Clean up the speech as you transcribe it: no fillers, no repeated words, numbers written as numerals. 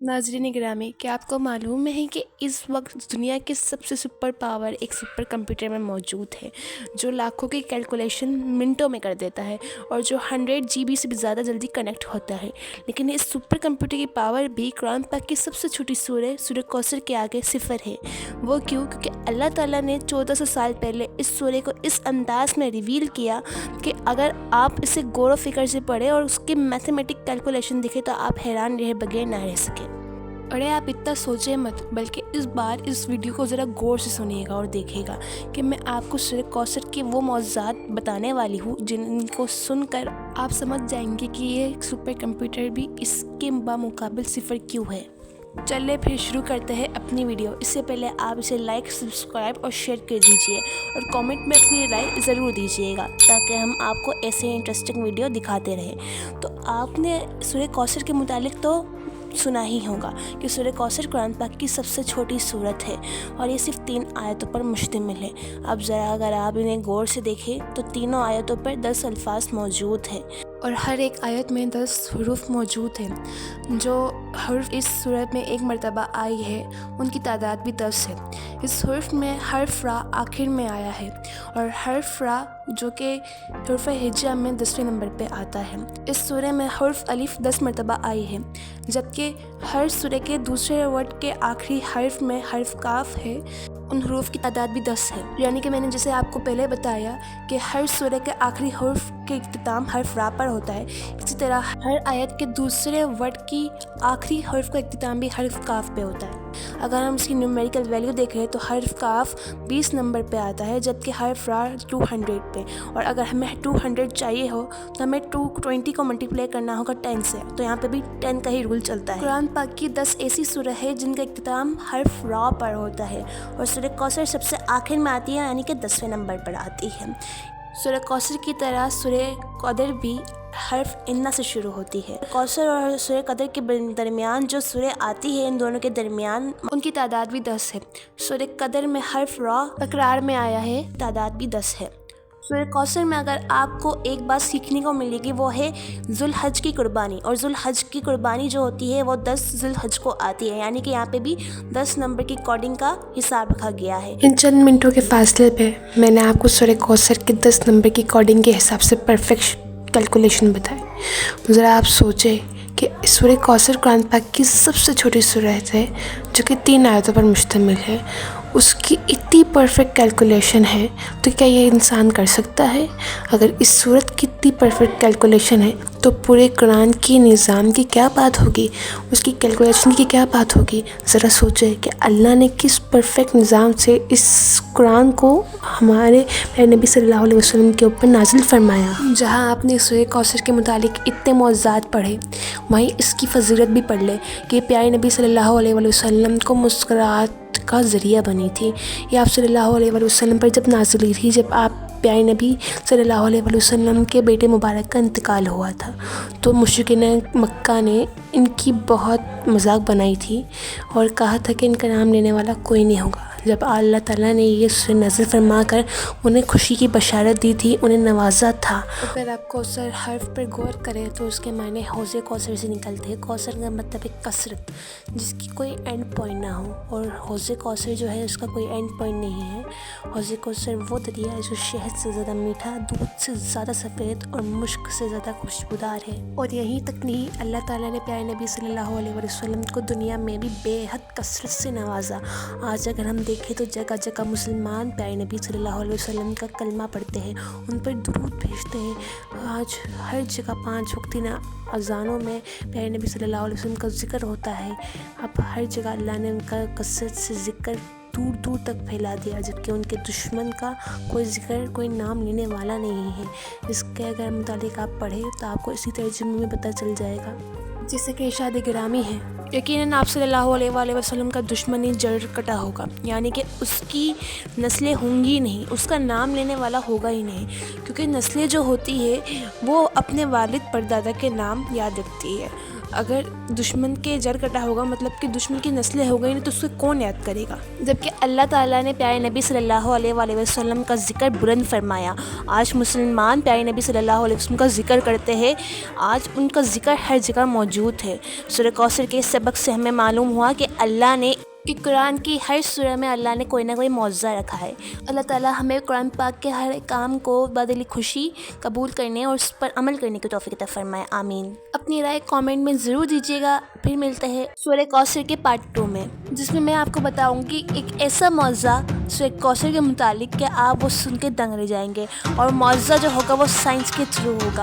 नाज़रीन ग्रामी, क्या आपको मालूम है कि इस वक्त दुनिया के सबसे सुपर पावर एक सुपर कंप्यूटर में मौजूद है जो लाखों की कैलकुलेशन मिनटों में कर देता है और जो 100 GB से भी ज़्यादा जल्दी कनेक्ट होता है। लेकिन इस सुपर कंप्यूटर की पावर भी कुरान पाक की सबसे छोटी सूरह कौसर के आगे सिफर है। वो क्यों? क्योंकि अल्लाह ताला ने 1400 साल पहले इस सूरह को इस अंदाज में रिवील किया कि अगर आप इसे गौर व फिक्र से पढ़ें और उसकी मैथमेटिक कैलकुलेशन दिखे तो आप हैरान रहे बगैर ना रह सके। अरे आप इतना सोचें मत, बल्कि इस बार इस वीडियो को ज़रा गौर से सुनिएगा और देखिएगा कि मैं आपको सूरह कौसर के वो मौज़ूज़ात बताने वाली हूँ जिनको सुनकर आप समझ जाएंगे कि ये सुपर कंप्यूटर भी इसके बामुकाबिल सिफर क्यों है। चलिए फिर शुरू करते हैं अपनी वीडियो। इससे पहले आप इसे लाइक, सब्सक्राइब और शेयर कर दीजिए और कमेंट में अपनी राय ज़रूर दीजिएगा ताकि हम आपको ऐसे इंटरेस्टिंग वीडियो दिखाते रहें। तो आपने सूरह कौसर के मुतालिक तो सुना ही होगा कि सूरह कौसर कुरान पाक की सबसे छोटी सूरत है और ये सिर्फ 3 आयतों पर मुश्तमिल है। अब ज़रा अगर आप इन्हें गौर से देखें तो तीनों आयतों पर 10 अल्फाज मौजूद हैं और हर एक आयत में 10 हरूफ मौजूद हैं। जो हर्फ इस सूरत में एक मरतबा आई है उनकी तादाद भी 10 है। इस हर्फ में हर्फ रा आखिर में आया है और हर्फ रा जो कि हर्फ हिज्जा में 10वें नंबर पे आता है। इस सूरह में हर्फ अलिफ 10 मरतबा आई है, जबकि हर सूरह के दूसरे वर्ड के आखिरी हर्फ में हर्फ काफ है। उन हरूफ की तादाद भी 10 है। यानी कि मैंने जैसे आपको पहले बताया कि हर सूरह के आखिरी हर्फ के इख्तिताम हर्फ रा पर होता है, इसी तरह हर आयत के दूसरे वर्ड की आखिरी हर्फ का इख्तिताम भी हर्फ काफ पे होता है। अगर हम इसकी न्यूमेरिकल वैल्यू देखें तो हर्फ काफ 20 नंबर पे आता है, जबकि हर्फ रा 200 पे। और अगर हमें 200 चाहिए हो तो हमें 220 को मल्टीप्लाई करना होगा 10 से। तो यहाँ पे भी 10 का ही रूल चलता है। कुरान पाक की 10 ऐसी सूरह है जिनका इख्तिताम हर्फ रा पर होता है और सूरह कौसर सबसे आखिर में आती है, यानी कि 10वें नंबर पर आती है। सूरह कौसर की तरह सूरह कदर भी हर्फ इन्ना से शुरू होती है। कौसर और सूरह कदर के दरमियान जो सूरह आती है, इन दोनों के दरमियान उनकी तादाद भी 10 है। सूरह कदर में हर्फ रा तकरार में आया है, तादाद भी 10 है। सूरह कौसर में अगर आपको एक बात सीखने को मिलेगी वो है जुल्हज की कुर्बानी, और जुल्हज की कुर्बानी जो होती है वो 10 जुल्हज को आती है, यानी कि यहाँ पे भी 10 नंबर की कोडिंग का हिसाब रखा गया है। इन चंद मिनटों के फासले पे मैंने आपको सूरह कौसर के 10 नंबर की कोडिंग के हिसाब से परफेक्ट कैलकुलेशन बताई। ज़रा आप सोचें कि सूरह कौसर कुरान पाक की सबसे छोटी सूरत है जो कि 3 आयतों पर मुश्तमिल है, उसकी इतनी परफेक्ट कैलकुलेशन है तो क्या ये इंसान कर सकता है? अगर इस सूरत की इतनी परफेक्ट कैलकुलेशन है तो पूरे कुरान की निज़ाम की क्या बात होगी, उसकी कैलकुलेशन की क्या बात होगी। ज़रा सोचें कि अल्लाह ने किस परफेक्ट निज़ाम से इस कुरान को हमारे प्यारे नबी सल्लल्लाहु अलैहि वसल्लम के ऊपर नाजिल फरमाया। जहाँ आपने सूरह कौसर के मुतालिक इतने मौज़ूज़ात पढ़े, वहीं इसकी फ़जीलत भी पढ़ ले कि प्यारे नबी सल्लल्लाहु अलैहि वसल्लम को मुस्कुराहट का ज़रिया बनी थी। ये आप सल्लल्लाहु अलैहि वसल्लम पर जब नाज़िल हुई थी, जब आप प्यारे नबी सल्लल्लाहु अलैहि वसल्लम के बेटे मुबारक का इंतकाल हुआ था, तो मुशरिकीन मक्का ने इनकी बहुत मजाक बनाई थी और कहा था कि इनका नाम लेने वाला कोई नहीं होगा। जब अल्लाह ताला ने ये नज़र फरमा कर उन्हें खुशी की बशारत दी थी, उन्हें नवाजा था। अगर आप कौसर हर्फ पर गौर करें तो उसके मायने हौज़े कौसर से निकलते हैं। कौसर का मतलब है कसरत, जिसकी कोई एंड पॉइंट ना हो, और हौज़े कौसर जो है उसका कोई एंड पॉइंट नहीं है। हौज़े कौसर वो दरिया है जो शहद से ज़्यादा मीठा, दूध से ज़्यादा सफ़ेद और मुश्क से ज़्यादा खुशबूदार है। और यहीं तक नहीं, अल्लाह ताला ने प्यारे नबी सल्लल्लाहु अलैहि वसल्लम को दुनिया में भी बेहद कसरत से नवाजा। आज अगर हम देखें तो जगह जगह मुसलमान प्यारे नबी सल्लल्लाहु अलैहि वसल्लम का कलमा पढ़ते हैं, उन पर दुरूद भेजते हैं। आज हर जगह 5 वक्ती अज़ानों में प्यारे नबी सल्लल्लाहु अलैहि वसल्लम का ज़िक्र होता है। अब हर जगह अल्लाह ने उनका कसरत से ज़िक्र दूर दूर तक फैला दिया, जबकि उनके दुश्मन का कोई ज़िक्र, कोई नाम लेने वाला नहीं है। इसके अगर मुतालिक आप पढ़ें तो आपको इसी तर्जुमे में पता चल जाएगा। जैसे कि इरशाद गिरामी है, यकीनन आप सल्लल्लाहु अलैहि वसल्लम का दुश्मन ही जड़ कटा होगा, यानी कि उसकी नस्लें होंगी नहीं, उसका नाम लेने वाला होगा ही नहीं, क्योंकि नस्लें जो होती है वो अपने वालिद परदादा के नाम याद रखती है। اگر دشمن کے جڑ کٹا ہوگا مطلب کہ دشمن کی نسلیں ہو گئی نہیں تو اس کو کون یاد کرے گا؟ جبکہ اللہ تعالیٰ نے پیارے نبی صلی اللہ علیہ وآلہ وسلم کا ذکر بلند فرمایا. آج مسلمان پیارے نبی صلی اللہ علیہ وسلم کا ذکر کرتے ہیں، آج ان کا ذکر ہر جگہ موجود ہے. سورہ کوثر کے سبق سے ہمیں معلوم ہوا کہ اللہ نے کہ قرآن کی ہر سورہ میں اللہ نے کوئی نہ کوئی معجزہ رکھا ہے. اللہ تعالیٰ ہمیں قرآن پاک کے ہر کام کو بدلی خوشی قبول کرنے اور اس پر عمل کرنے کی توفیق عطا فرمائے. آمین. اپنی رائے کامنٹ میں ضرور دیجیے گا. پھر ملتے ہیں سورہ کوثر کے پارٹ 2 میں، جس میں آپ کو بتاؤں گی ایک ایسا معجزہ سورہ کوثر کے متعلق کہ آپ وہ سن کے دنگ رہ جائیں گے، اور معجزہ جو ہوگا وہ سائنس کے تھرو ہوگا.